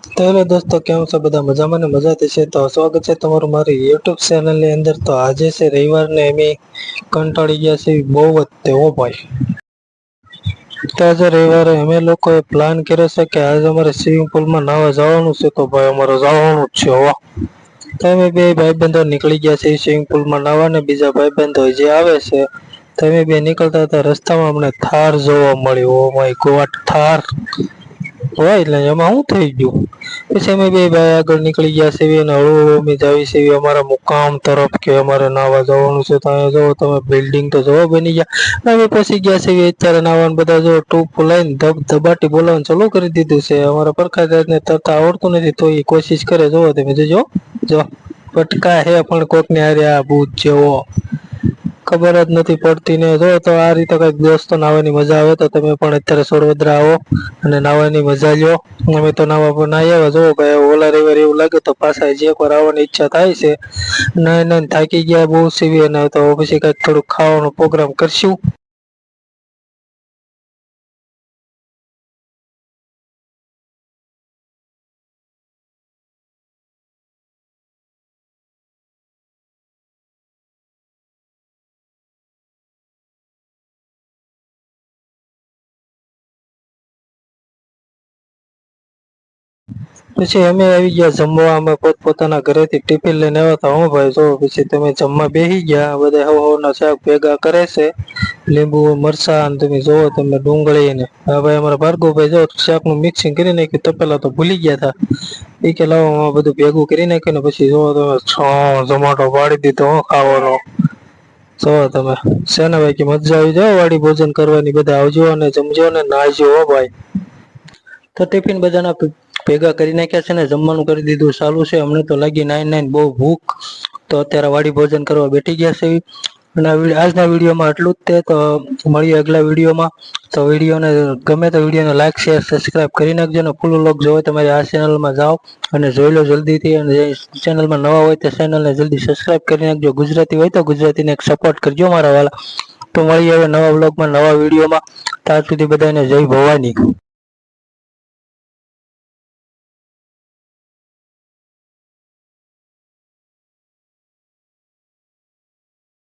તો હેલો દોસ્તો, કેમ છો બધા? મજામાં ને મજાથી છે? તો સ્વાગત છે તમારું મારી યુટ્યુબ ચેનલની અંદર. તો આજે છે રવિવાર ને અમે કંટાળી ગયા છે બહુ જ તેવો ભાઈ. તો આજે રવિવારે અમે લોકોએ પ્લાન કર્યો છે કે આજે અમારે સ્વિમિંગ પુલમાં નાહવા જવાનું છે. તો ભાઈ અમારે જવાનું જ છે હો. તો અમે બે ભાઈબંધો નીકળી ગયા છે સ્વિમિંગ પુલમાં નાહવા, ને બીજા ભાઈબંધો જે આવે છે. તમે બે નીકળતા હતા રસ્તામાં અમને થાર જોવા મળ્યો. ઓ માય ગોડ, થાર હોય એટલે એમાં શું થઈ ગયું? પછી અમે બે ભાઈ આગળ નીકળી ગયા છે અને હળવું અમે જાવી છે અમારા મુકામ તરફ, કે અમારે નાહવા જવાનું છે. તો અહીંયા જોવો તમે, બિલ્ડિંગ તો જોવો બની ગયા. અમે પછી ગયા છે અત્યારે નાહવા, બધા જો ટૂપ લઈને ધબાટી બોલાવવાનું ચાલુ કરી દીધું છે. અમારા પરખાને તરતા આવડતું નથી તો એ કોશિશ કરે. જોવો તમે જોજો, જો પટકા હે પણ કોકને હારે આ ભૂત જેવો ખબર જ નથી પડતી ને. જો તો આ રીતે કઈક દોસ્તો નાહવાની મજા આવે તો તમે પણ અત્યારે સોરવદ્રા આવો અને નાહવાની મજા લ્યો. અમે તો નાહવા નાહી આવ્યા. જો ભાઈ ઓલા રવિવારે એવું લાગે તો પાછા હજી એકવાર આવવાની ઈચ્છા થાય છે. નાહી નાહી થાકી ગયા બહુ સીવી, અને તો પછી કઈક થોડુંક ખાવાનો પ્રોગ્રામ કરશું. પછી અમે આવી ગયા જમવા. અમે પોતપોતાના ઘરેથી ટિફિન લઈને આવ્યા હતા. હું ભાઈ જો પછી તમે જમવા બેસી ગયા. બધા હવારના શાક ભેગા કરે છે, લીંબુ મરચાં, તમે જોવો તમે ડુંગળી ને. હા ભાઈ અમારા ભાર્ગવભાઈ જો શાકનું મિક્સિંગ કરી નાખ્યું. તપેલા તો ભૂલી ગયા હતા. એ કે લાવો બધું ભેગું કરી નાખ્યું ને પછી જોવો તમે ઝોમાટો પાડી દીધો ખાવાનો. જો તમે છે ને ભાઈ, કે મજા આવી જાવ વાડી ભોજન કરવાની. બધા આવજો અને જમજો ને નાહજો હો ભાઈ. તો ટિફિન બધાના ભેગા કરી નાખ્યા છે ને જમવાનું કરી દીધું ચાલુ છે. અમને તો લાગી નાઈન બહુ ભૂખ. તો અત્યારે વાડી ભોજન કરવા બેઠી ગયા છે. અને આજના વિડીયોમાં આટલું જ તે. તો મળીએ આગલા વિડીયોમાં. તો વિડીયોને ગમે તો વિડીયોને લાઈક શેર સબસ્ક્રાઈબ કરી નાખજો. અને ફૂલ વ્લોગ જોવો તમારી આ ચેનલમાં જાઓ અને જોઈ લો જલ્દીથી. અને જે ચેનલમાં નવા હોય તે ચેનલને જલ્દી સબસ્ક્રાઈબ કરી નાખજો. ગુજરાતી હોય તો ગુજરાતીને એક સપોર્ટ કરજો મારા વાલા. તો મળીએ હવે નવા વ્લોગમાં નવા વિડીયોમાં. ત્યાર સુધી બધાને જય ભવાની.